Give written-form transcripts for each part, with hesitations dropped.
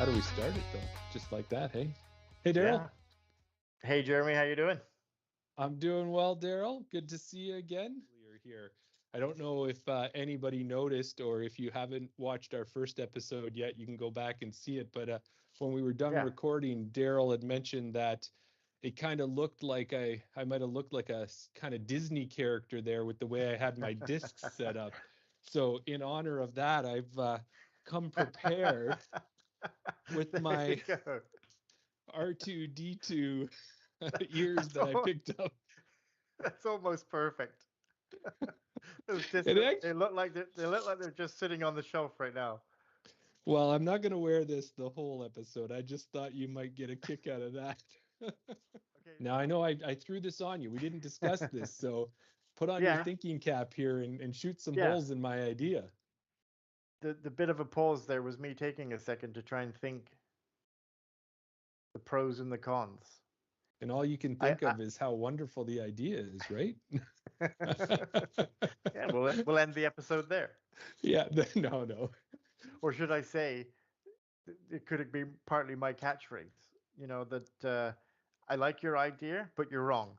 do we start it though? Just like that, hey? Hey, Darryl. Yeah. Hey, Jeremy, how you doing? I'm doing well, Darryl. Good to see you again. You're here. I don't know if anybody noticed or if you haven't watched our first episode yet, you can go back and see it. But when we were done Yeah. recording, Darryl had mentioned that it kind of looked like I might have looked like a kind of Disney character there with the way I had my discs set up. So in honor of that, I've come prepared with There you my go. R2D2 ears That's that I almost, picked up. that's almost perfect. It's just It act- they look like they're just sitting on the shelf right now. well, I'm not going to wear this the whole episode. I just thought you might get a kick out of that. Okay. Now, I know I threw this on you. We didn't discuss this. So put on your Yeah. thinking cap here and shoot some Yeah. holes in my idea. The bit of a pause there was me taking a second to try and think the pros and the cons. And all you can I, think of is how wonderful the idea is, right? I yeah, we'll end the episode there. Yeah, no. Or should I say, it could be partly my catchphrase? You know that I like your idea, but you're wrong.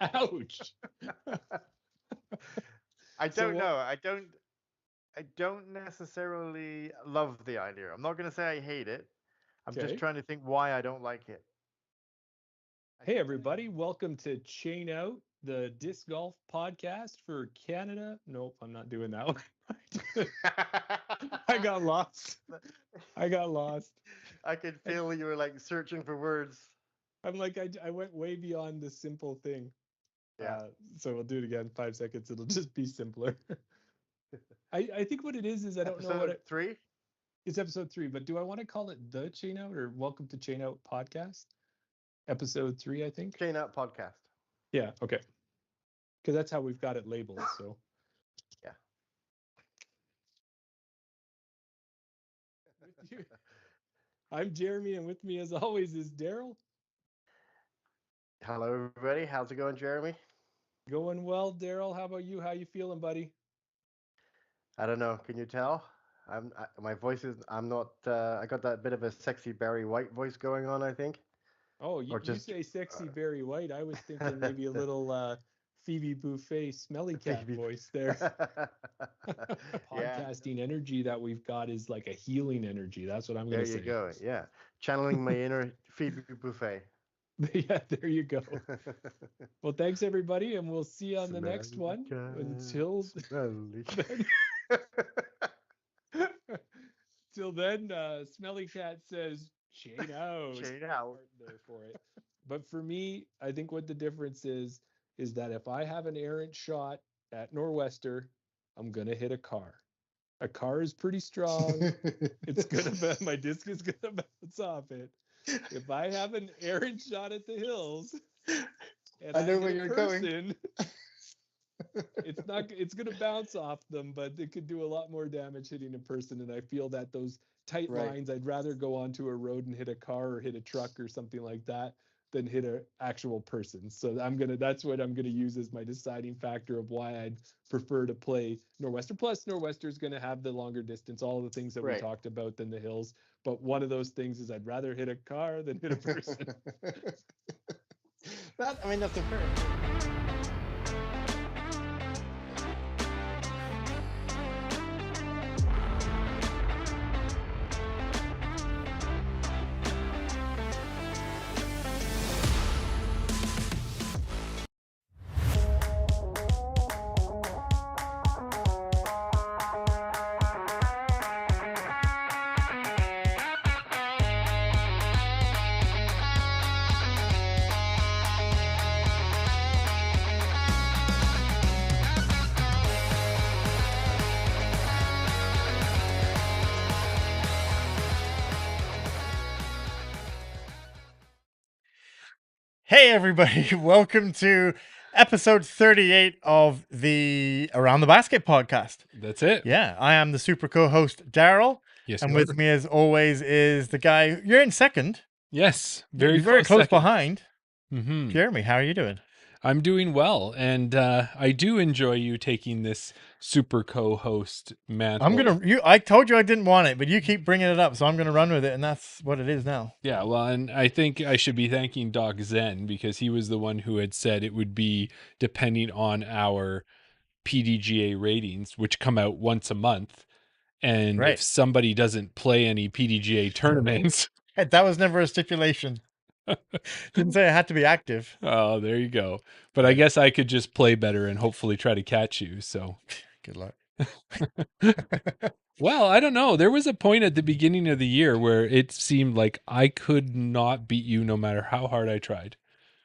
Ouch. I So don't what? know. I don't necessarily love the idea. I'm not going to say I hate it. I'm just Okay. trying to think why I don't like it. I Hey, think everybody. Welcome to Chain Out, the disc golf podcast for Canada. Nope, I'm not doing that one. I got lost. I got lost. I could I, feel you were like searching for words. I'm like, I went way beyond the simple thing. Yeah. So we'll do it again. 5 seconds. It'll just be simpler. I think what it is I don't know what Episode 3? it's episode 3, but do I want to call it the Chain Out or Welcome to Chain Out podcast? Episode 3, I think. Chain Up Podcast. Yeah. Okay. Because that's how we've got it labeled. So. Yeah. With you. I'm Jeremy, and with me, as always, is Darryl. Hello, everybody. How's it going, Jeremy? Going well, Darryl. How about you? How you feeling, buddy? I don't know. Can you tell? My voice is. I'm not. I got that bit of a sexy Barry White voice going on, I think. Oh, Or you just say sexy Barry White. I was thinking maybe a little Phoebe Buffet smelly cat Phoebe. voice there. Yeah. Podcasting energy that we've got is like a healing energy. That's what I'm There going to you say. go. Yeah. Channeling my inner Phoebe Buffet. Yeah, there you go. Well, thanks everybody, and we'll see you on the next one. Until then, till then, Smelly Cat says, chain out. Chain out. There for it. But for me, I think what the difference is that if I have an errant shot at Nor'Wester, I'm gonna hit a car. A car is pretty strong. It's gonna my disc is gonna bounce off it. If I have an errant shot at the hills, and I know hit where a you're person, going. it's gonna bounce off them, but it could do a lot more damage hitting a person. And I feel that those tight Right. lines, I'd rather go onto a road and hit a car or hit a truck or something like that than hit an actual person. So that's what I'm gonna use as my deciding factor of why I'd prefer to play Nor'Wester. Plus, Nor'Wester is gonna have the longer distance, all the things that we Right. talked about than the hills. But one of those things is I'd rather hit a car than hit a person. That's a fair. Hey everybody, welcome to episode 38 of the Around the Basket podcast. That's it. Yeah, I am the super co-host Darryl, Yes. and with me as always is the guy, you're in second. Yes. You're very close second. behind. Mm-hmm. Jeremy, how are you doing? I'm doing well, and I do enjoy you taking this super co-host mantle. I told you I didn't want it, but you keep bringing it up, so I'm gonna run with it, and that's what it is now. Yeah, well, and I think I should be thanking Doc Zen because he was the one who had said it would be depending on our PDGA ratings, which come out once a month. And if Right. somebody doesn't play any PDGA tournaments, That was never a stipulation. Didn't say I had to be active. oh, there you go. But I Yeah. guess I could just play better and hopefully try to catch you. So, Good luck. well, I don't know. There was a point at the beginning of the year where it seemed like I could not beat you no matter how hard I tried.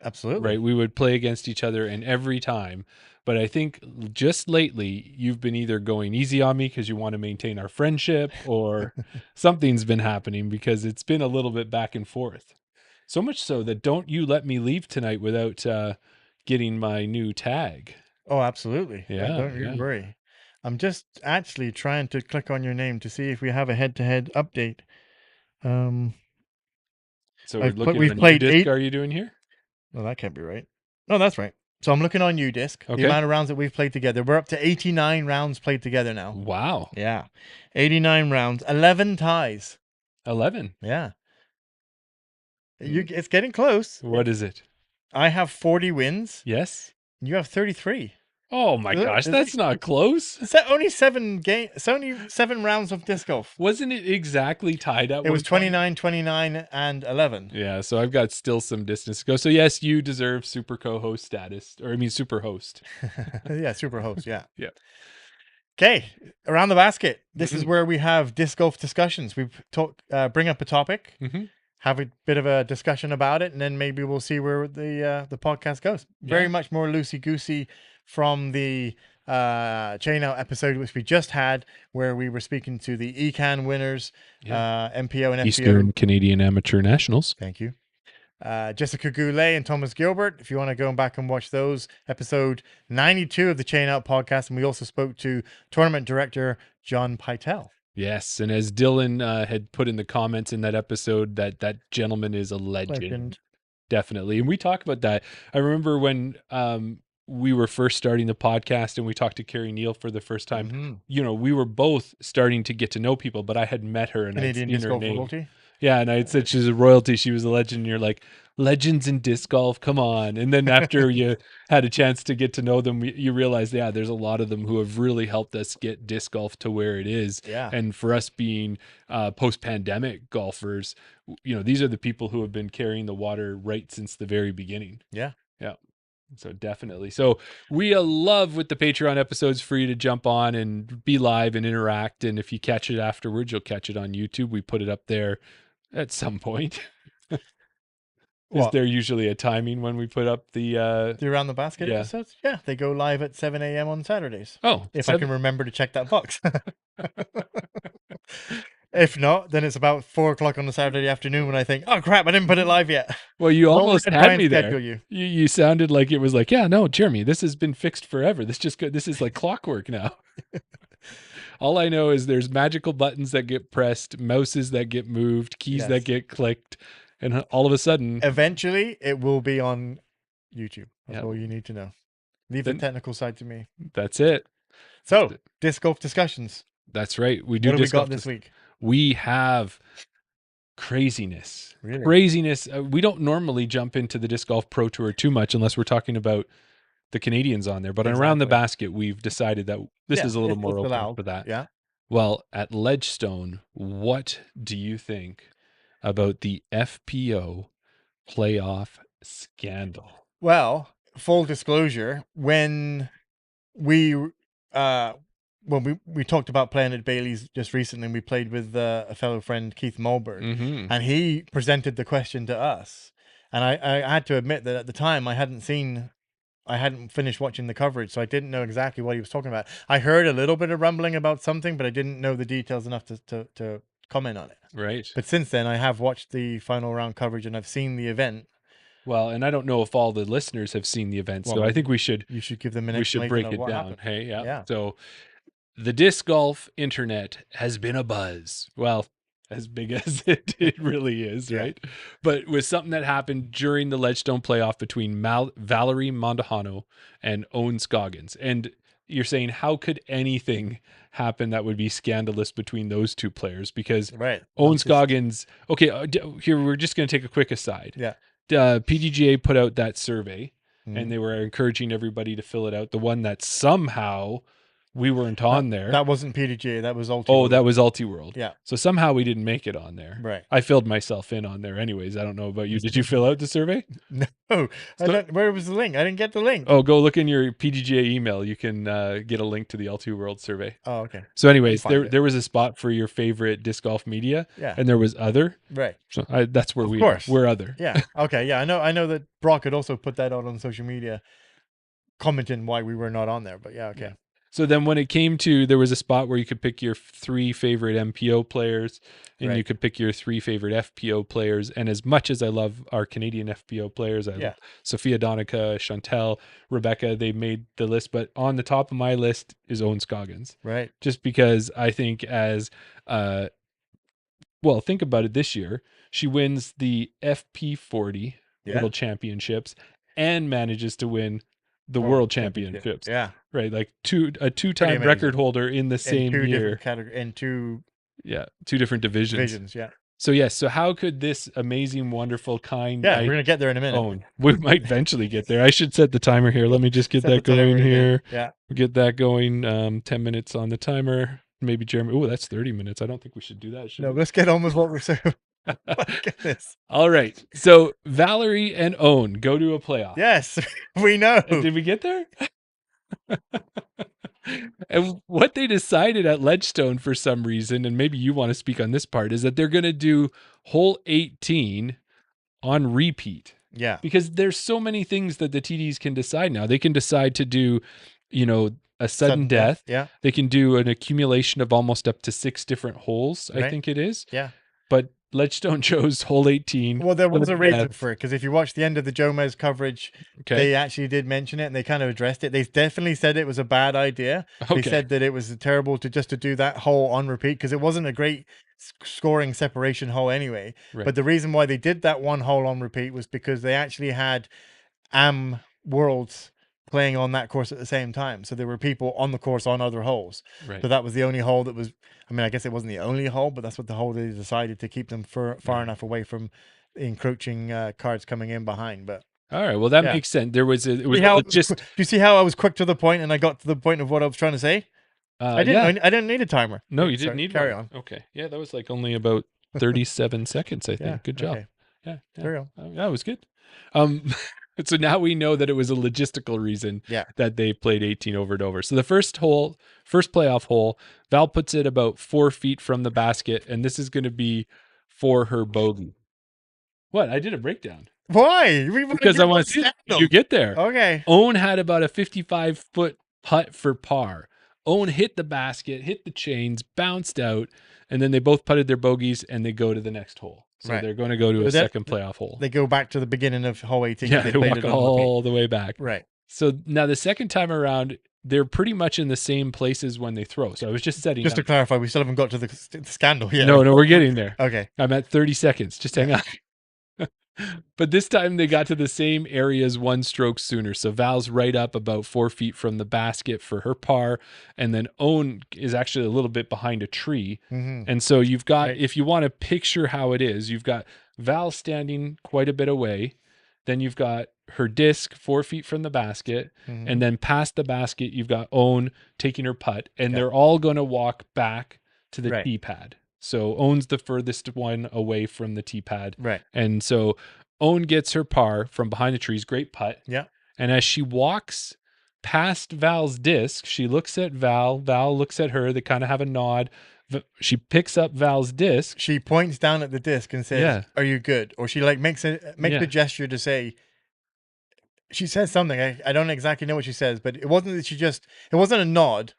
Absolutely. Right? We would play against each other, and every time. But I think just lately, you've been either going easy on me because you want to maintain our friendship, or something's been happening because it's been a little bit back and forth. So much so that don't you let me leave tonight without getting my new tag. Oh, absolutely. Yeah, Don't you yeah. worry. I'm just actually trying to click on your name to see if we have a head-to-head update. Um, So we're looking we've on you played disc. 8. Are you doing here? Well, that can't be right. No, that's right. So I'm looking on UDisc, the Okay. amount of rounds that we've played together. We're up to 89 rounds played together now. Wow. Yeah. 89 rounds, 11 ties. 11. Yeah. It's getting close. What is it? I have 40 wins. Yes. You have 33. Oh my gosh, Is that's it? not close. It's only 7 rounds of disc golf. Wasn't it exactly tied at It was one point? 29, 29, and 11. Yeah, so I've got still some distance to go. So yes, you deserve super co-host status, or I mean super host. Yeah, super host. Yeah. Yeah. Okay, around the basket. This is Mhm. where we have disc golf discussions. We bring up a topic, Mhm. have a bit of a discussion about it, and then maybe we'll see where the podcast goes. Very Yeah. much more loosey goosey from the chain out episode which we just had, where we were speaking to the ECAN winners, Yeah. MPO and FPO. Eastern Canadian Amateur Nationals. Thank you. Jessica Goulet and Thomas Gilbert. If you want to go back and watch those, episode 92 of the Chain Out podcast. And we also spoke to tournament director John Pytel. Yes, and as Dylan had put in the comments in that episode, that gentleman is a legend. Definitely. And we talk about that. I remember when we were first starting the podcast and we talked to Carrie Neal for the first time, Mm-hmm. we were both starting to get to know people, but I had met her and Canadian I'd seen disc her golf name. royalty. Yeah, and I had said she's a royalty, she was a legend, and you're like, legends in disc golf, come on. And then after you had a chance to get to know them, you realize, yeah, there's a lot of them who have really helped us get disc golf to where it is. Yeah. And for us being post-pandemic golfers, these are the people who have been carrying the water right since the very beginning. Yeah. Yeah. So definitely. So we love with the Patreon episodes for you to jump on and be live and interact. And if you catch it afterwards, you'll catch it on YouTube. We put it up there at some point. Is there usually a timing when we put up the Around the basket episodes? Yeah, they go live at 7 a.m. on Saturdays. Oh, if I can remember to check that box. If not, then it's about 4 o'clock on the Saturday afternoon when I think, oh crap, I didn't put it live yet. Well, you Well, almost we're gonna try had and me schedule there. you. You sounded like it was like, yeah, no, Jeremy, this has been fixed forever. This is like clockwork now. All I know is there's magical buttons that get pressed, mouses that get moved, keys Yes. that get clicked, and all of a sudden, Eventually, it will be on YouTube. That's Yeah. all you need to know. Leave the technical side to me. That's it. So, disc golf discussions. That's right. We do. What do we got this week? We have craziness. Really? Craziness. We don't normally jump into the disc golf pro tour too much unless we're talking about the Canadians on there. But around the basket, we've decided that this is a little more open allowed for that. Yeah. Well, at Ledgestone, what do you think about the FPO playoff scandal? Well, full disclosure, when we talked about playing at Bailey's just recently, and we played with a fellow friend, Keith Mulberg, and he presented the question to us. And I had to admit that at the time I hadn't finished watching the coverage, so I didn't know exactly what he was talking about. I heard a little bit of rumbling about something, but I didn't know the details enough to comment on it. Right. But since then, I have watched the final round coverage and I've seen the event. Well, and I don't know if all the listeners have seen the event, so I think you should give them an explanation. break of it what down. happened. Hey, yeah. Yeah. So the disc golf internet has been a buzz. Well, as big as it really is, Yeah. right? But it was something that happened during the Ledgestone playoff between Valerie Mondahano and Owen Scoggins. And you're saying, how could anything happen that would be scandalous between those two players? Because Right. Owen Scoggins, okay, here we're just going to take a quick aside. Yeah. PDGA put out that survey, Mhm. and they were encouraging everybody to fill it out. The one that somehow we weren't on there. That wasn't PDGA. That was Ultiworld. Oh, that was Ultiworld. Yeah. So somehow we didn't make it on there. Right. I filled myself in on there anyways. I don't know about you. Did you fill out the survey? No. Where was the link? I didn't get the link. Oh, go look in your PDGA email. You can get a link to the Ultiworld survey. Oh, okay. So anyways, there was a spot for your favorite disc golf media. Yeah. And there was other. Right. So that's where we're other. Yeah. Okay. Yeah. I know that Brock had also put that out on social media, commenting why we were not on there. But yeah. Okay. Yeah. So then when it came to, there was a spot where you could pick your 3 favorite MPO players, and you could pick your 3 favorite FPO players. And as much as I love our Canadian FPO players, I love Sophia Donica, Chantel, Rebecca, they made the list. But on the top of my list is Owen Scoggins. Right. Just because I think think about it this year. She wins the FP40 World Championships and manages to win the World Championships. Yeah. Right. Like a two-time record holder in the same year. In two different divisions. Yeah. So yes. So how could this amazing, wonderful, kind we're gonna get there in a minute. Owen? We might eventually get there. I should set the timer here. Let me just get that going here. Yeah. Get that going. 10 minutes on the timer. Maybe Jeremy. Oh, that's 30 minutes. I don't think we should do that. No, let's get on with what we're saying. Goodness. All right. So Valerie and Owen go to a playoff. Yes, we know. Did we get there? And what they decided at Ledgestone for some reason, and maybe you want to speak on this part, is that they're going to do hole 18 on repeat. Yeah. Because there's so many things that the TDs can decide now. They can decide to do, a sudden death. Yeah. They can do an accumulation of almost up to 6 different holes, I think it is. Yeah. But Ledgestone chose hole 18. Well, there was a reason for it, because if you watch the end of the Jomez coverage, they actually did mention it, and they kind of addressed it. They definitely said it was a bad idea. They said that it was terrible to do that hole on repeat, because it wasn't a great scoring separation hole anyway. Right. But the reason why they did that one hole on repeat was because they actually had Worlds playing on that course at the same time. So there were people on the course on other holes. Right. So that was the only hole that was, I guess it wasn't the only hole, but that's what the hole they decided to keep them far enough away from encroaching cards coming in behind. But all right, well that makes sense. It was do you see how I was quick to the point and I got to the point of what I was trying to say? I didn't need a timer. No, you didn't need carry on. Okay. Yeah, that was like only about 37 seconds, I think. Good job. Okay. Yeah. Carry on. That was good. So now we know that it was a logistical reason that they played 18 over and over. So the first playoff hole, Val puts it about 4 feet from the basket, and this is going to be for her bogey. What? I did a breakdown. Why? Because I want to see you get there. Okay. Owen had about a 55-foot putt for par. Owen hit the basket, hit the chains, bounced out, and then they both putted their bogeys, and they go to the next hole. So they're going to go to a second playoff hole. They go back to the beginning of hole 18. Yeah, they walk all the way back. Right. So now the second time around, they're pretty much in the same places when they throw. So I was just setting Just to clarify, we still haven't got to the scandal yet. No, we're getting there. Okay. I'm at 30 seconds. Just hang on. But this time they got to the same areas 1 stroke sooner. So Val's right up about 4 feet from the basket for her par. And then Owen is actually a little bit behind a tree. Mm-hmm. And so you've got, if you want to picture how it is, you've got Val standing quite a bit away. Then you've got her disc 4 feet from the basket. Mm-hmm. And then past the basket, you've got Owen taking her putt. And they're all going to walk back to the tee pad. So Owen's the furthest one away from the tee pad. Right. And so Owen gets her par from behind the trees. Great putt. Yeah. And as she walks past Val's disc, she looks at Val. Val looks at her. They kind of have a nod. She picks up Val's disc. She points down at the disc and says, "Are you good?" Or she makes the gesture to say, she says something. I don't exactly know what she says, but it wasn't that it wasn't a nod.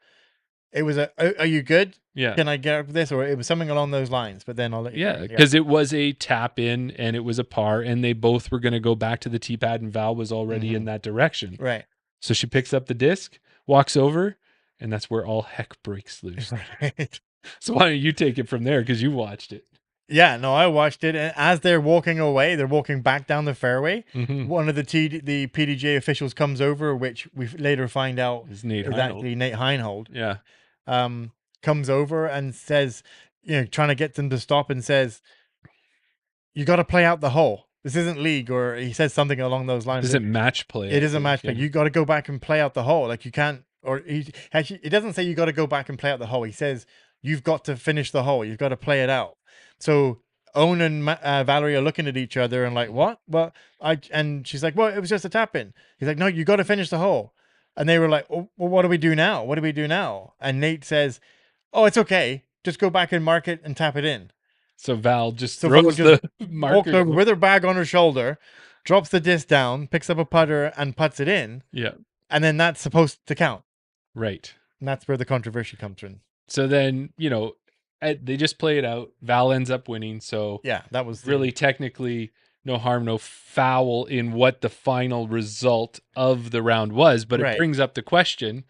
It was "Are you good? Yeah. Can I get up with this?" Or it was something along those lines. But then I'll let you know. Because it was a tap in and it was a par, and they both were going to go back to the tee pad, and Val was already in that direction. Right. So she picks up the disc, walks over, and that's where all heck breaks loose. Right. So why don't you take it from there, because you watched it? Yeah, no, I watched it, and as they're walking away, they're walking back down the fairway. Mm-hmm. One of the PDJ officials comes over, which we later find out Is Nate is Heinold. actually Nate Heinold. Yeah. Comes over and says, trying to get them to stop, and says, "You got to play out the hole. This isn't league," or he says something along those lines. Is it match play? It is a match play. You got to go back and play out the hole. Like you can't, or he actually, it doesn't say you got to go back and play out the hole. He says you've got to finish the hole. You've got to play it out. So Owen and Valerie are looking at each other and like, what? Well, and she's like, well, it was just a tap in. He's like, no, you got to finish the hole. And they were like, oh, well, what do we do now? What do we do now? And Nate says, oh, it's okay. Just go back and mark it and tap it in. So Val just throws the marker. Walked over with her bag on her shoulder, drops the disc down, picks up a putter and puts it in. Yeah. And then that's supposed to count. Right. And that's where the controversy comes in. So then, they just play it out. Val ends up winning. So yeah, that was really technically no harm, no foul in what the final result of the round was. But it brings up the question,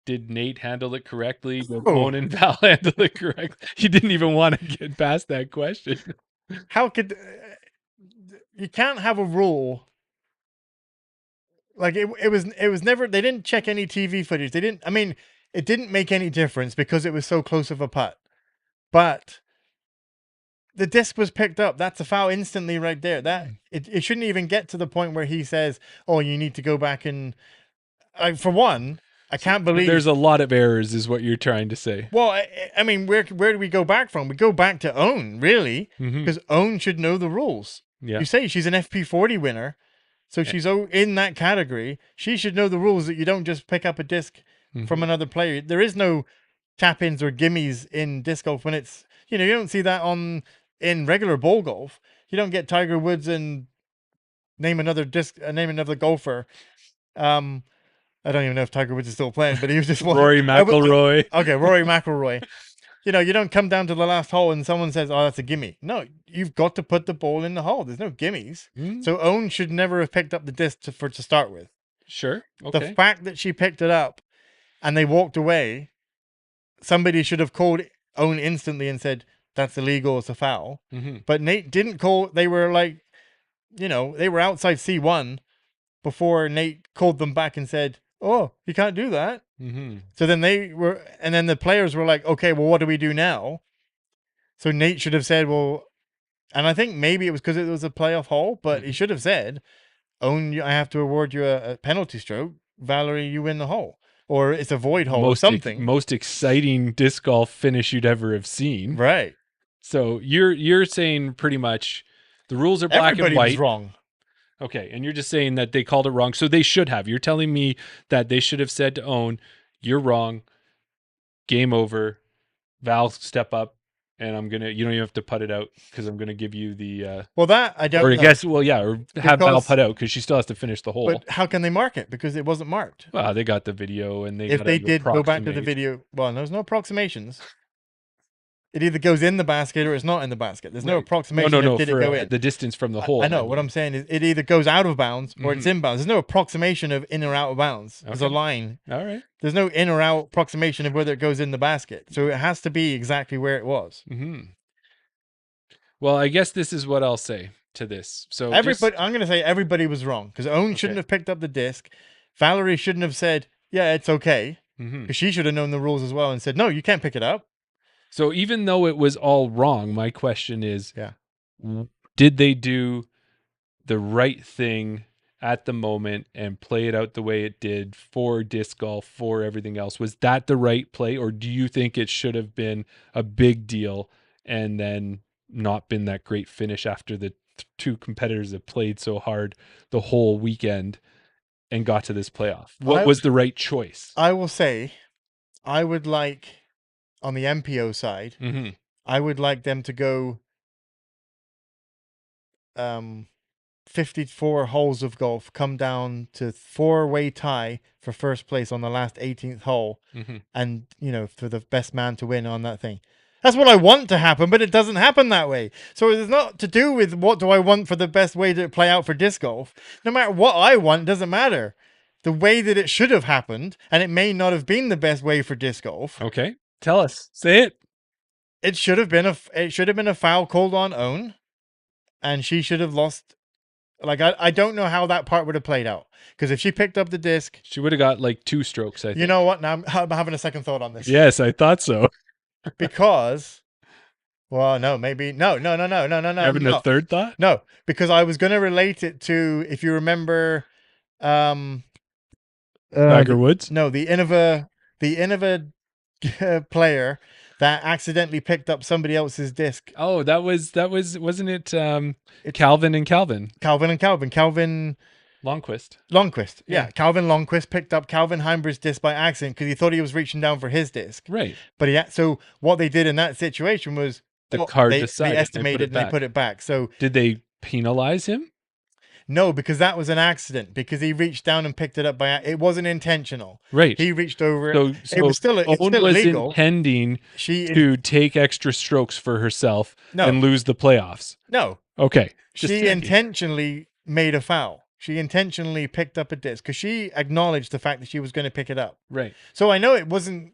did Nate handle it correctly? Did Owen and Val handle it correctly? He didn't even want to get past that question. How could... you can't have a rule... Like, it was never... They didn't check any TV footage. They didn't... I mean, it didn't make any difference because it was so close of a putt. But... the disc was picked up. That's a foul instantly right there. That it shouldn't even get to the point where he says, oh, you need to go back and... for one... I can't believe there's a lot of errors, is what you're trying to say. Well, I mean, where do we go back from? We go back to Owen, really, because Owen should know the rules. Yeah. You say she's an FP40 winner, so she's in that category. She should know the rules that you don't just pick up a disc from another player. There is no tap-ins or gimmies in disc golf when it's, you don't see that in regular bowl golf. You don't get Tiger Woods and name another golfer. I don't even know if Tiger Woods is still playing, but he was just one. Rory McIlroy. Okay, Rory McIlroy. You don't come down to the last hole and someone says, oh, that's a gimme. No, you've got to put the ball in the hole. There's no gimmies. So Owen should never have picked up the disc to start with. Sure. Okay. The fact that she picked it up and they walked away, somebody should have called Owen instantly and said, that's illegal, it's a foul. But Nate didn't call. They were like, they were outside C1 before Nate called them back and said, oh, you can't do that. So then then the players were like, okay, well, what do we do now? So Nate should have said, well, and I think maybe it was because it was a playoff hole, but he should have said, Owen, I have to award you a penalty stroke. Valerie, you win the hole. Or it's a void hole or something. Most exciting disc golf finish you'd ever have seen. Right. So you're saying pretty much the rules are black and white. Everybody's wrong. Okay, and you're just saying that they called it wrong. So they should have. You're telling me that they should have said to Owen, you're wrong. Game over. Val, step up, and you don't even have to putt it out because I'm going to give you the... well, that, I don't know. Or I guess, or have Val putt out because she still has to finish the hole. But how can they mark it? Because it wasn't marked. Well, they got the video, and if they did go back to the video... Well, there's no approximations. It either goes in the basket or it's not in the basket. There's no approximation. No, did it go in. The distance from the hole. I know. What I'm saying is it either goes out of bounds or it's in bounds. There's no approximation of in or out of bounds. There's a line. All right. There's no in or out approximation of whether it goes in the basket. So it has to be exactly where it was. Well, I guess this is what I'll say to this. So I'm going to say everybody was wrong because Owen shouldn't have picked up the disc. Valerie shouldn't have said, yeah, it's okay. Because she should have known the rules as well and said, no, you can't pick it up. So even though it was all wrong, my question is, did they do the right thing at the moment and play it out the way it did for disc golf, for everything else? Was that the right play, or do you think it should have been a big deal and then not been that great finish after the two competitors that played so hard the whole weekend and got to this playoff? What was the right choice? I will say, I would like... on the MPO side, I would like them to go 54 holes of golf, come down to 4-way tie for first place on the last 18th hole, and, for the best man to win on that thing. That's what I want to happen, but it doesn't happen that way. So it's not to do with what do I want for the best way to play out for disc golf. No matter what I want, it doesn't matter. The way that it should have happened, and it may not have been the best way for disc golf. Okay. Tell us. Say it. It should have been a foul called on Owen, and she should have lost. Like I don't know how that part would have played out, because if she picked up the disc, She would have got like 2 strokes, I think. you know what? Now I'm having a second thought on this. Yes, I thought so. Because, well, no, maybe no. Having a third thought? No, because I was going to relate it to, if you remember, Tiger Woods? No, the Innova player that accidentally picked up somebody else's disc. Oh, that was wasn't it Calvin and Calvin? Calvin Longquist. Yeah. Calvin Longquist picked up Calvin Heimber's disc by accident because he thought he was reaching down for his disc. Right. But so what they did in that situation was the card they decided. estimated and they put it back. So did they penalize him? No, because that was an accident. Because he reached down and picked it up it wasn't intentional. Right. He reached over. So it was still illegal. Intending to take extra strokes for herself and lose the playoffs. No. Okay. She intentionally made a foul. She intentionally picked up a disc because she acknowledged the fact that she was going to pick it up. Right. So I know it wasn't.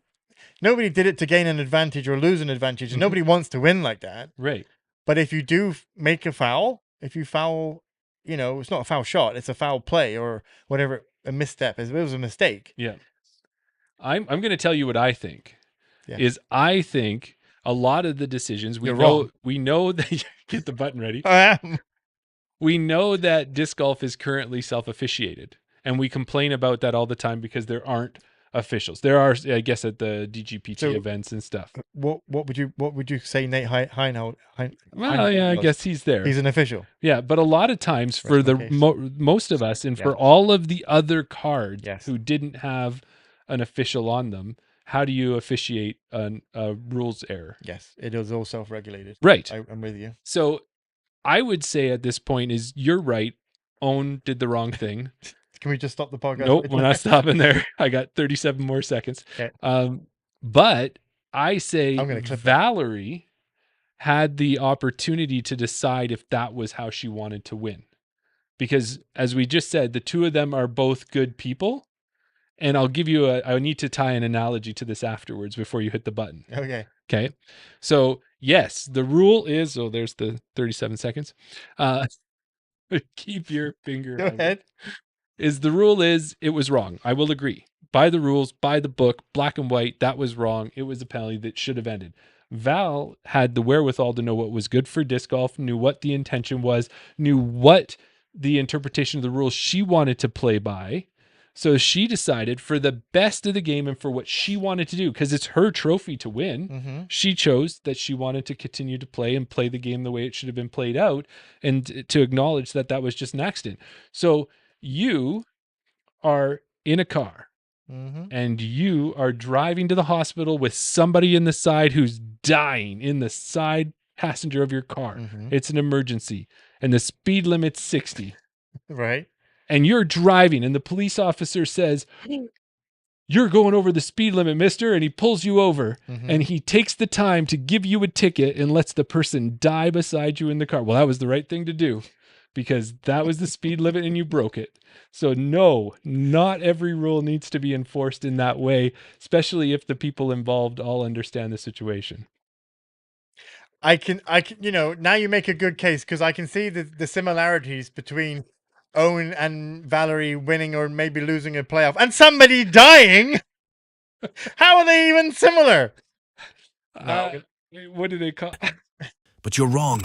Nobody did it to gain an advantage or lose an advantage. Mm-hmm. Nobody wants to win like that. Right. But if you do make a foul, if you foul, it's not a foul shot, it's a foul play or whatever, a misstep. It was a mistake. Yeah. I'm going to tell you what I think. Yeah. Is I think a lot of the decisions we know that get the button ready. I am. We know that disc golf is currently self-officiated, and we complain about that all the time because there aren't officials. There are, I guess, at the DGPT events and stuff. What would you say, Nate Heinold? Well, yeah, I guess he's there. He's an official. Yeah, but a lot of times for the most of us, and for all of the other cards who didn't have an official on them, how do you officiate a rules error? Yes, it is all self-regulated. Right. I'm with you. So I would say at this point is you're right. Owen did the wrong thing. Can we just stop the podcast? Nope, we're not stopping there. I got 37 more seconds. Okay. But I say Valerie had the opportunity to decide if that was how she wanted to win. Because as we just said, the two of them are both good people. And I'll give you I need to tie an analogy to this afterwards before you hit the button. Okay. So yes, the rule is, there's the 37 seconds. Keep your finger. Go ahead. The rule is it was wrong. I will agree. By the rules, by the book, black and white, that was wrong. It was a penalty that should have ended. Val had the wherewithal to know what was good for disc golf, knew what the intention was, knew what the interpretation of the rules she wanted to play by. So she decided for the best of the game and for what she wanted to do, because it's her trophy to win, she chose that she wanted to continue to play and play the game the way it should have been played out, and to acknowledge that that was just an accident. So you are in a car and you are driving to the hospital with somebody in the side who's dying in the side passenger of your car. It's an emergency and the speed limit's 60. Right. And you're driving and the police officer says, "You're going over the speed limit, mister," and he pulls you over and he takes the time to give you a ticket and lets the person die beside you in the car. Well, that was the right thing to do because that was the speed limit and you broke it. So no, not every rule needs to be enforced in that way, especially if the people involved all understand the situation. I can, now you make a good case because I can see the similarities between Owen and Valerie winning or maybe losing a playoff and somebody dying. How are they even similar? What do they call? But you're wrong.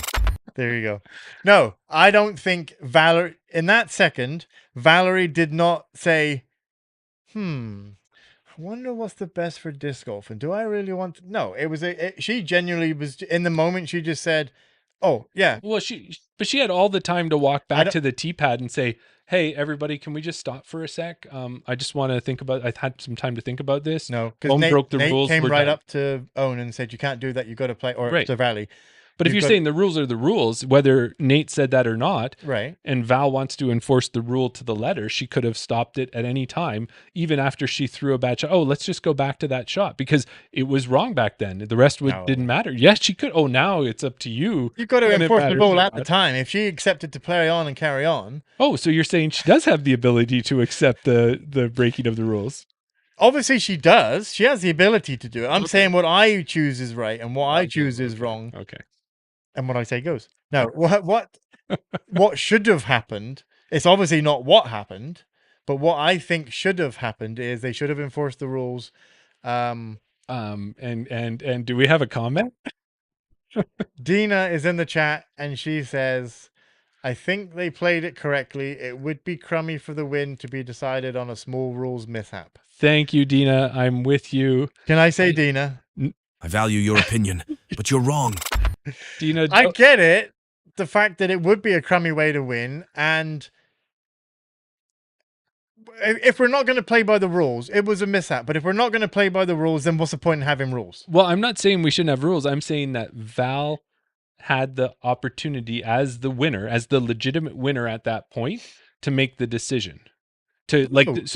There you go. No, I don't think Valerie, in that second, Valerie did not say, I wonder what's the best for disc golf. And do I really want to? No, it was, she genuinely was in the moment. She just said, oh yeah. Well, she had all the time to walk back to the tee pad and say, "Hey, everybody, can we just stop for a sec? I just want to think about. I've had some time to think about this." No, because Nate came right up to Owen and said, "You can't do that. You got to play." Or to Valley. But if you're saying the rules are the rules, whether Nate said that or not, right? And Val wants to enforce the rule to the letter, she could have stopped it at any time, even after she threw a bad shot. Oh, let's just go back to that shot because it was wrong back then. The rest didn't matter. Yes, she could. Oh, now it's up to you. You've got to enforce the rule at the time. If she accepted to play on and carry on. Oh, so you're saying she does have the ability to accept the breaking of the rules? Obviously, she does. She has the ability to do it. I'm saying what I choose is right, and what I choose is wrong, Okay. and what I say goes. Now, what should have happened? It's obviously not what happened, but what I think should have happened is they should have enforced the rules. And do we have a comment? Dina is in the chat, and she says, "I think they played it correctly. It would be crummy for the win to be decided on a small rules mishap." Thank you, Dina. I'm with you. Can I say, Dina? I value your opinion, but you're wrong. Dina, I get it. The fact that it would be a crummy way to win, and if we're not going to play by the rules, it was a mishap. But if we're not going to play by the rules, then what's the point in having rules? well, I'm not saying we shouldn't have rules. I'm saying that Val had the opportunity as the winner, as the legitimate winner at that point, to make the decision. So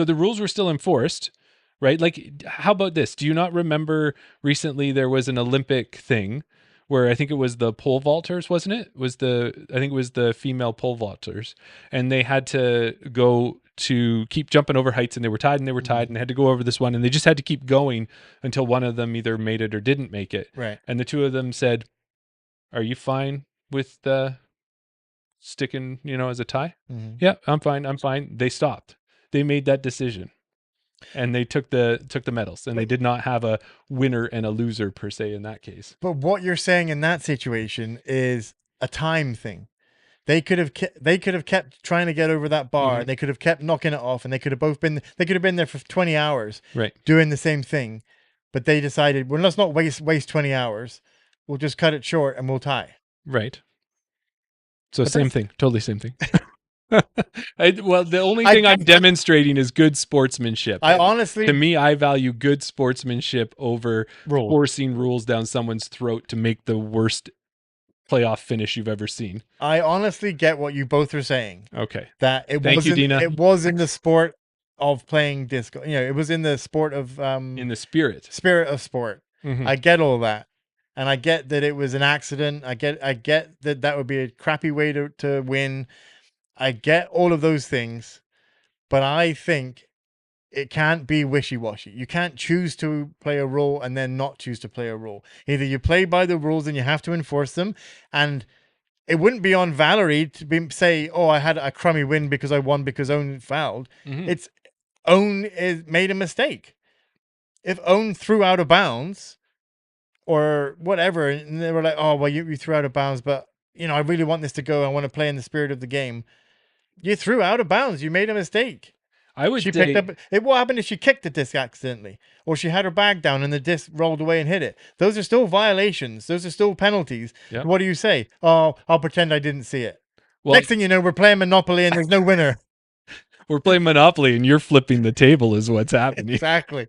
the rules were still enforced, right? Like, how about this? Do you not remember recently there was an Olympic thing where I think it was the pole vaulters, wasn't it? I think it was the female pole vaulters, and they had to go to keep jumping over heights, and they were tied and they had to go over this one, and they just had to keep going until one of them either made it or didn't make it. Right. And the two of them said, "Are you fine with sticking, as a tie?" Mm-hmm. Yeah, I'm fine. They stopped. They made that decision, and they took the medals, and they did not have a winner and a loser per se in that case. But what you're saying in that situation is a time thing. They could have kept trying to get over that bar. Mhm. They could have kept knocking it off, and they could have been there for 20 hours, Right. doing the same thing. But they decided, well, let's not waste 20 hours. We'll just cut it short and we'll tie. Right. So But same that's- thing, totally same thing. The only thing I'm demonstrating is good sportsmanship. I honestly, To me, I value good sportsmanship over Rules. forcing rules down someone's throat to make the worst playoff finish you've ever seen. I honestly get what you both are saying. Okay. That it Thank you, wasn't. Dina. It was in the sport of playing disco. It was in the sport of In the spirit. spirit of sport. Mhm. I get all that. And I get that it was an accident. I get that would be a crappy way to win. I get all of those things. But I think it can't be wishy-washy. You can't choose to play a role and then not choose to play a role. Either you play by the rules and you have to enforce them. And it wouldn't be on Valerie to say, "Oh, I had a crummy win because I won because Owen fouled." Mhm. It's Owen made a mistake. If Owen threw out of bounds or whatever, and they were like, "Oh, well, you threw out of bounds, but I really want this to go. I want to play in the spirit of the game." You threw out of bounds. You made a mistake. I would She say picked up. What happened if she kicked the disc accidentally, or she had her bag down and the disc rolled away and hit it? Those are still violations. Those are still penalties. Yep. What do you say? "Oh, I'll pretend I didn't see it." well, Next thing you know, we're playing Monopoly and there's no winner. we're playing Monopoly and you're flipping the table is what's happening. Exactly.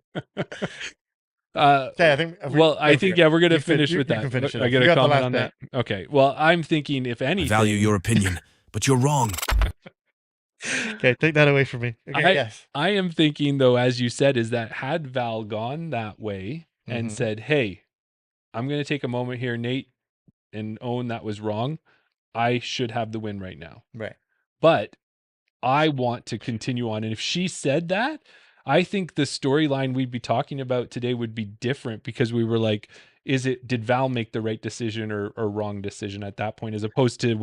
Okay, I think. I think we're going to You finish you with that. can finish it I off. get You a got the comment last on bit. that. Okay. Well, I'm thinking if I anything, value your opinion, but you're wrong. Okay, take that away from me. Okay, yes. I am thinking though, as you said, is that had Val gone that way and Mhm. said, "Hey, I'm going to take a moment here, Nate, and own that was wrong. I should have the win right now. Right. But I want to continue on." And if she said that, I think the storyline we'd be talking about today would be different because we were like, did Val make the right decision or wrong decision at that point, as opposed to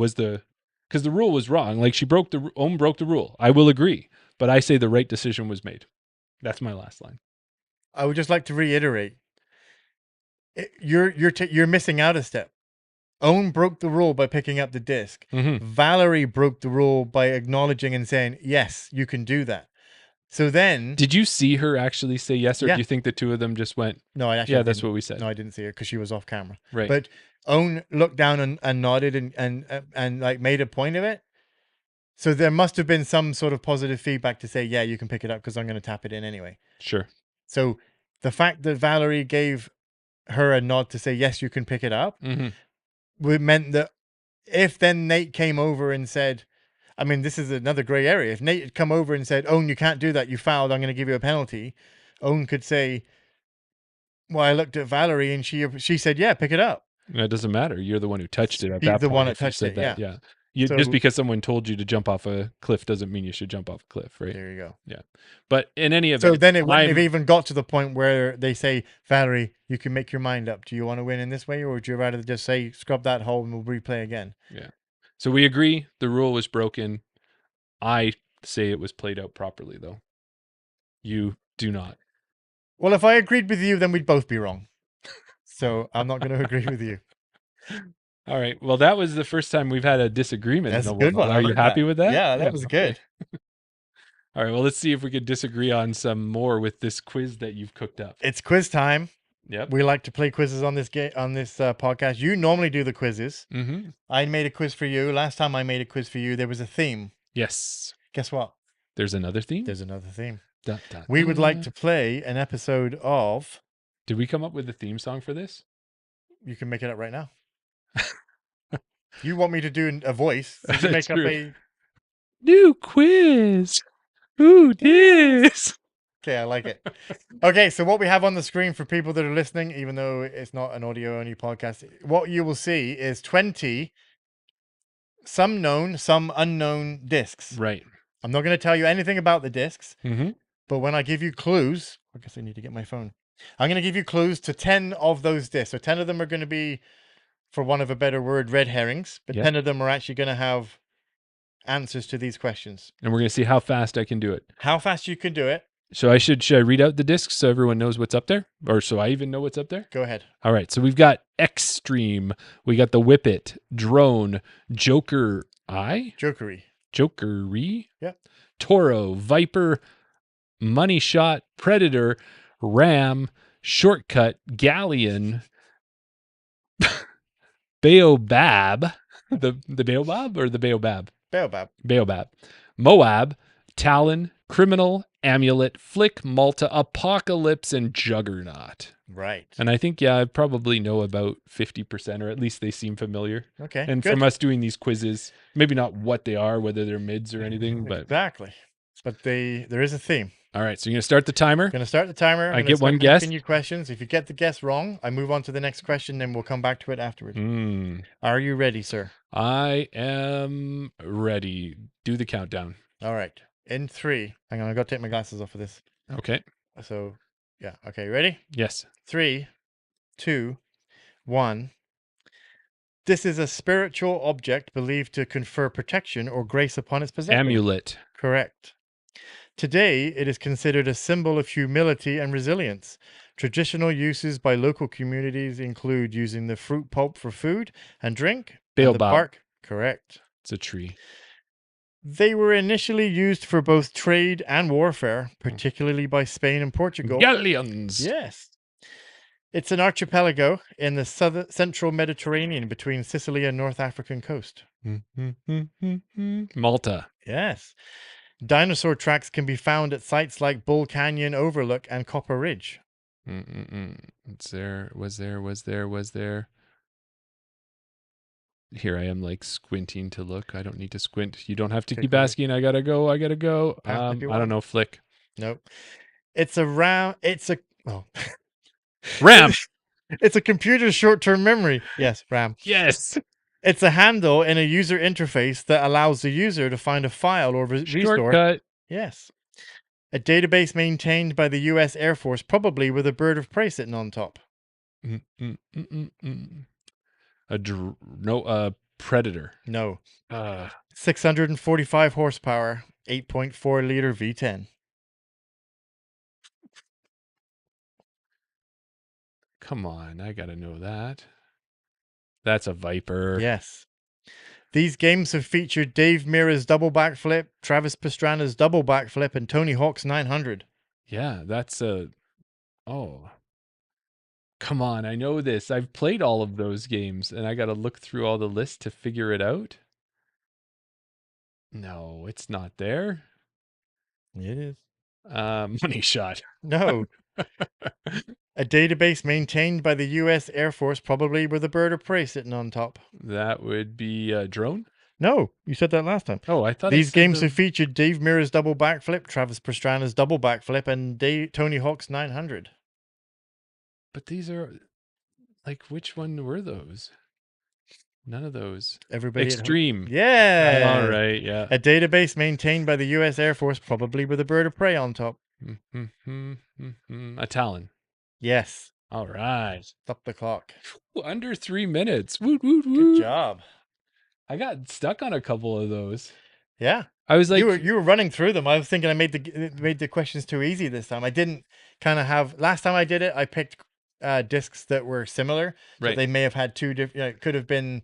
because the rule was wrong. Like Ohm broke the rule. I will agree, but I say the right decision was made. That's my last line. I would just like to reiterate. You're missing out a step. Owen broke the rule by picking up the disc. Mm-hmm. Valerie broke the rule by acknowledging and saying, "Yes, you can do that." So then, Did you see her actually say yes, or Yeah. do you think the two of them just went, no, I actually "Yeah, that's didn't. what we said"? No, I didn't see her because she was off camera. Right. But Owen looked down and nodded and like made a point of it. So there must have been some sort of positive feedback to say, "Yeah, you can pick it up because I'm going to tap it in anyway." Sure. So the fact that Valerie gave her a nod to say, "Yes, you can pick it up," Mm-hmm. meant that if then Nate came over and said, I mean, this is another gray area. If Nate had come over and said, "Owen, you can't do that. You fouled. I'm going to give you a penalty." Owen could say, "Well, I looked at Valerie and she said, yeah, pick it up." It doesn't matter. You're the one who touched it at He's that the point. one that if you touched said it, that, yeah. Just because someone told you to jump off a cliff doesn't mean you should jump off a cliff, right? There you go. Yeah. But in any event, so then it wouldn't have even got to the point where they say, Valerie, you can make your mind up. Do you want to win in this way, or would you rather just say, scrub that hole and we'll replay again? Yeah. So we agree the rule was broken. I say it was played out properly, though. You do not. Well, if I agreed with you, then we'd both be wrong. So I'm not going to agree with you. All right. Well, that was the first time we've had a disagreement. That's in a good one. Are you happy with that? Yeah, that was good. All right. Well, let's see if we could disagree on some more with this quiz that you've cooked up. It's quiz time. Yep. We like to play quizzes on this podcast. You normally do the quizzes. Mm-hmm. I made a quiz for you. Last time I made a quiz for you, there was a theme. Yes. Guess what? There's another theme? There's another theme. Dun, dun, we would like to play an episode of... Did we come up with a theme song for this? You can make it up right now. You want me to do a voice? So you make true. up a new quiz. Who dis? Okay, I like it. Okay, so what we have on the screen for people that are listening, even though it's not an audio-only podcast, what you will see is 20 some known, some unknown discs. Right. I'm not going to tell you anything about the discs, mm-hmm. but when I give you clues, I guess I need to get my phone. I'm going to give you clues to 10 of those discs. So 10 of them are going to be, for want of a better word, red herrings, but 10 of them are actually going to have answers to these questions. And we're going to see how fast I can do it. How fast you can do it. So should I read out the discs so everyone knows what's up there? Or so I even know what's up there? Go ahead. All right. So we've got Extreme. We got the Whippet, Drone, Jokery. Yep. Toro, Viper, Money Shot, Predator, Ram, Shortcut, Galleon, Baobab. The Baobab or the Baobab? Baobab. Moab, Talon, Criminal, Amulet, Flick, Malta, Apocalypse, and Juggernaut. Right. And I think, I probably know about 50%, or at least they seem familiar. Okay. And from us doing these quizzes, maybe not what they are, whether they're mids or anything, but. Exactly. But there is a theme. All right. So you're going to start the timer? Going to start the timer. I get one guess. You questions. If you get the guess wrong, I move on to the next question, then we'll come back to it afterwards. Are you ready, sir? I am ready. Do the countdown. All right. In 3. Hang on, I got to take my glasses off for this. Okay. So, yeah. Okay, ready? Yes. 3, 2, 1. This is a spiritual object believed to confer protection or grace upon its possessor. Amulet. Correct. Today, it is considered a symbol of humility and resilience. Traditional uses by local communities include using the fruit pulp for food and drink. Baobab. And the bark. Correct. It's a tree. They were initially used for both trade and warfare, particularly by Spain and Portugal. Galleons. Yes. It's an archipelago in the central Mediterranean between Sicily and North African coast. Malta. Yes. Dinosaur tracks can be found at sites like Bull Canyon Overlook and Copper Ridge. Was there. Here I am, like, squinting to look. I don't need to squint. You don't have to keep asking. I gotta go. I don't know. Flick. Nope. It's a Ram. Ram. It's a computer's short-term memory. Yes, RAM. Yes. It's a handle in a user interface that allows the user to find a file or restore. Shortcut. Yes. A database maintained by the U.S. Air Force, probably with a bird of prey sitting on top. A Predator. No. 645 horsepower, 8.4 liter V10. Come on, I gotta know that. That's a Viper. Yes. These games have featured Dave Mirra's double backflip, Travis Pastrana's double backflip, and Tony Hawk's 900. Yeah, that's a... Oh. Come on, I know this. I've played all of those games, and I gotta look through all the lists to figure it out. No, it's not there. It is. Money Shot. No. A database maintained by the U.S. Air Force, probably with a bird of prey sitting on top. That would be a Drone? No, you said that last time. Oh, I thought these games have featured Dave Mirra's double backflip, Travis Pastrana's double backflip, and Tony Hawk's 900. But these are, like, which one were those? None of those. Everybody Extreme. Yeah. All right. Yeah. A database maintained by the U.S. Air Force, probably with a bird of prey on top. A Talon. Yes. All right. Stop the clock. Under 3 minutes. Woot, woot, woot. Good job. I got stuck on a couple of those. Yeah. I was like, you were running through them. I was thinking I made the questions too easy this time. I didn't kind of have. Last time I did it, I picked discs that were similar. So right. they may have had two different. It could have been,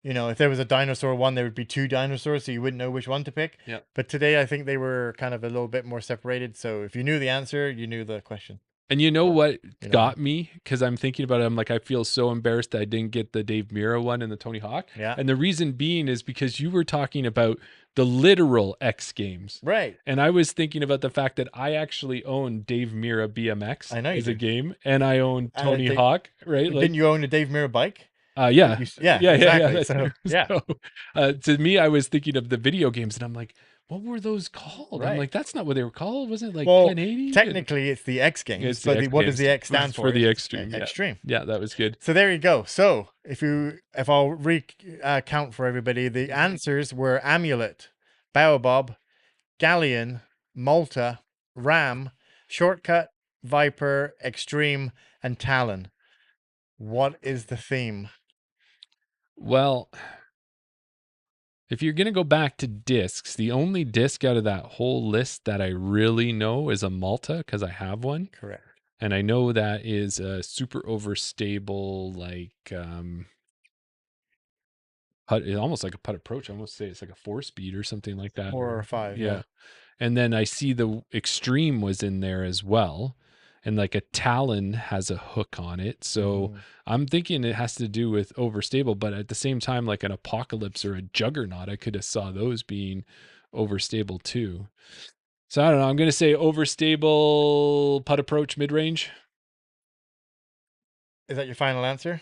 if there was a dinosaur one, there would be two dinosaurs, so you wouldn't know which one to pick. Yeah. But today, I think they were kind of a little bit more separated. So if you knew the answer, you knew the question. And you know what got me? Because I'm thinking about it. I'm like, I feel so embarrassed that I didn't get the Dave Mirra one and the Tony Hawk. Yeah. And the reason being is because you were talking about the literal X Games. Right. And I was thinking about the fact that I actually own Dave Mirra BMX as a game. And I own Tony Hawk, right? Didn't you own a Dave Mirra bike? Yeah. Yeah. Exactly. So, to me, I was thinking of the video games and I'm like, what were those called? Right. I'm like, that's not what they were called. Wasn't it like 1080? Technically, it's the X Games. It's but the X what Games. does the X stand for? For the Extreme. Extreme. Yeah, that was good. So there you go. So if I'll recount for everybody, the answers were Amulet, Baobab, Galleon, Malta, Ram, Shortcut, Viper, Extreme, and Talon. What is the theme? Well, if you're going to go back to discs, the only disc out of that whole list that I really know is a Malta because I have one. Correct. And I know that is a super overstable, like, almost like a putt approach. I almost say it's like a 4-speed or something like that. 4 or 5. Yeah. And then I see the Extreme was in there as well. And like a Talon has a hook on it. So I'm thinking it has to do with overstable, but at the same time, like an Apocalypse or a Juggernaut, I could have saw those being overstable too. So I don't know. I'm going to say overstable putt approach mid-range. Is that your final answer?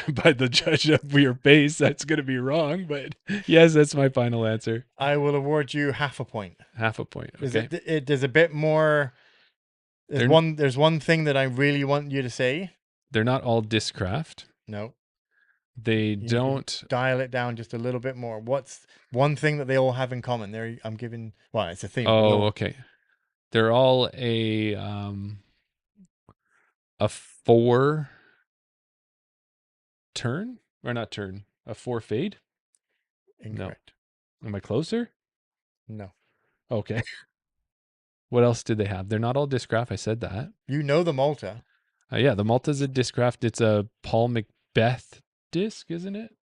By the judge of your face, that's going to be wrong. But yes, that's my final answer. I will award you half a point. Half a point. Okay. There's a bit more. There's one thing that I really want you to say. They're not all Discraft. No. They don't dial it down just a little bit more. What's one thing that they all have in common? It's a theme. Oh, okay. They're all a 4 turn or not turn, a 4 fade. Incorrect. No. Am I closer? No. Okay. What else did they have? They're not all Discraft. I said that. You know the Malta. Yeah, the Malta's a Discraft. It's a Paul Macbeth disc, isn't it?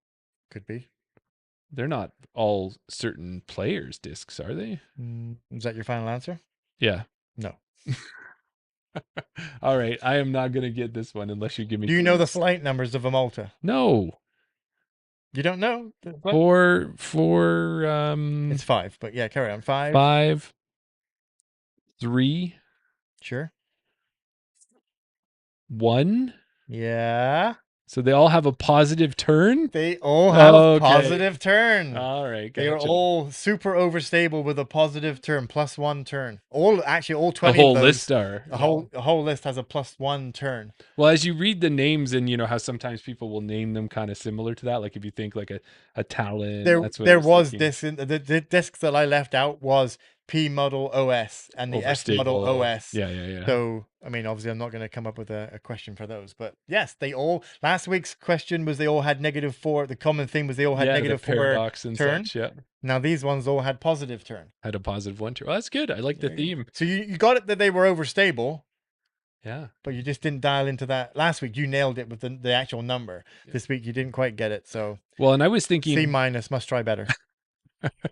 Could be. They're not all certain players' discs, are they? Is that your final answer? Yeah. No. All right. I am not going to get this one unless you give me. Do you know the flight numbers of a Malta? No. You don't know? For it's 5, but yeah, carry on. 5, 3. Sure. 1. Yeah. So they all have a positive turn? They all have a positive turn. All right. Gotcha. They are all super overstable with a positive turn, +1 turn. All 20 the whole of those, list are. The whole list has a +1 turn. Well, as you read the names and how sometimes people will name them kind of similar to that. Like if you think like a Talon. There was this, the disc that I left out was P model OS and the F model OS. Yeah. So, I mean, obviously I'm not going to come up with a question for those, but yes, last week's question was they all had -4. The common theme was they all had -4 paradox and turn. Such, yeah. Now these ones all had positive turn. Had a positive 1 turn. Well, that's good. I like the theme. So you got it that they were overstable. Yeah. But you just didn't dial into that. Last week you nailed it with the actual number. Yeah. This week you didn't quite get it. So well, and I was thinking C-, must try better.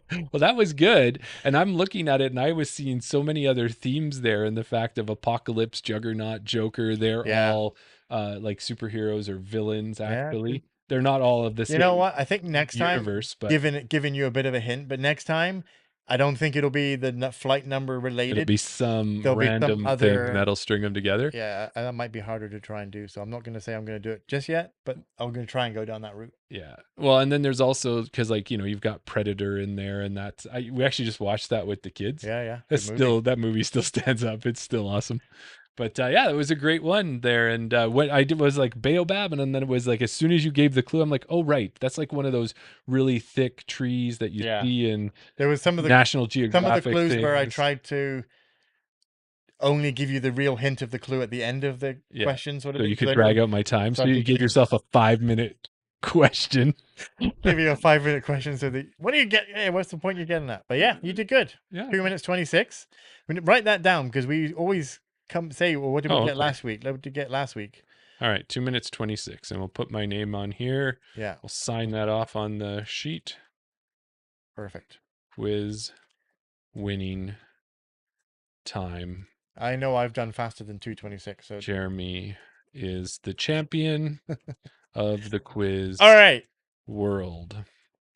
Well, that was good. And I'm looking at it and I was seeing so many other themes there, and the fact of Apocalypse, Juggernaut, Joker, they're all like superheroes or villains actually. Yeah. They're not all of the same. You know what? I think next universe, time, giving you a bit of a hint, but next time I don't think it'll be the flight number related. It'll be some random thing that'll string them together. Yeah, that might be harder to try and do. So I'm not going to say I'm going to do it just yet, but I'm going to try and go down that route. Yeah. Well, and then there's also, because like, you've got Predator in there, and we actually just watched that with the kids. Yeah. That movie still stands up. It's still awesome. But yeah, it was a great one there. And what I did was like baobab, and then it was like as soon as you gave the clue, I'm like, oh right, that's like one of those really thick trees that you see in There was some of the National Geographic clues things. where I tried to only give you the real hint of the clue at the end of the question, sort of. So thing, you could 'cause I drag know- out my time. so So I you could gave give- yourself a 5-minute question. give you a 5-minute question. So what do you get? Hey, what's the point you're getting at? But yeah, you did good. Yeah. 2 minutes 26. Write that down because we always come say, well, what did we get okay. last week? What did you get last week? All right, 2 minutes 26, and we'll put my name on here. Yeah, We'll sign that off on the sheet. perfect. Quiz winning time. I know I've done faster than 2:26. So Jeremy is the champion of the quiz all right. world.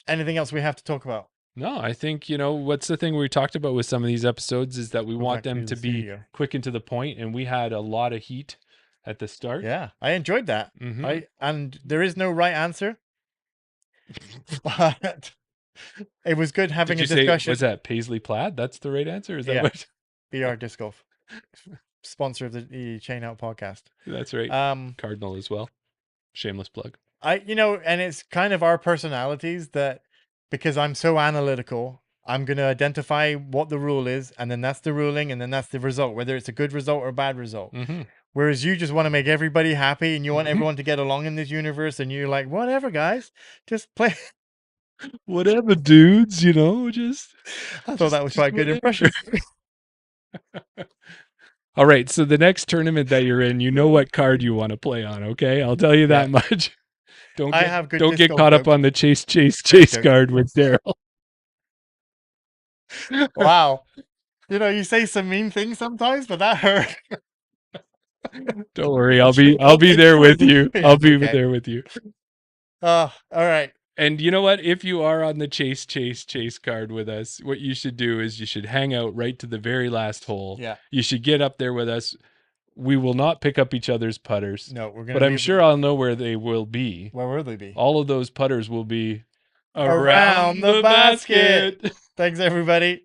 Anything else we have to talk about? No, I think, what's the thing we talked about with some of these episodes is that we Go want back them to to the be studio. quick and to the point, and we had a lot of heat at the start. Yeah, I enjoyed that. Mhm. And there is no right answer, but it was good having Did a you say, discussion. was that Paisley Plaid? That's the right answer? Is that Yeah. what? BR Disc Golf, sponsor of the Chain Out podcast. That's right. Cardinal as well. Shameless plug. And it's kind of our personalities that, because I'm so analytical, I'm going to identify what the rule is, and then that's the ruling, and then that's the result, whether it's a good result or a bad result. Mm-hmm. Whereas you just want to make everybody happy, and you want everyone to get along in this universe, and you're like, whatever, guys, just play. Whatever, dudes, just. I thought that was quite a good impression. All right, so the next tournament that you're in, you know what card you want to play on, okay? I'll tell you that much. Don't get caught up on the chase card with Darryl. Wow. You say some mean things sometimes, but that hurt. Don't worry, I'll be there with you. I'll be there with you. All right. And you know what? If you are on the chase card with us, what you should do is you should hang out right to the very last hole. Yeah. You should get up there with us. We will not pick up each other's putters. No, we're gonna. But I'm sure I'll know where they will be. Where will they be? All of those putters will be around the basket. Thanks, everybody.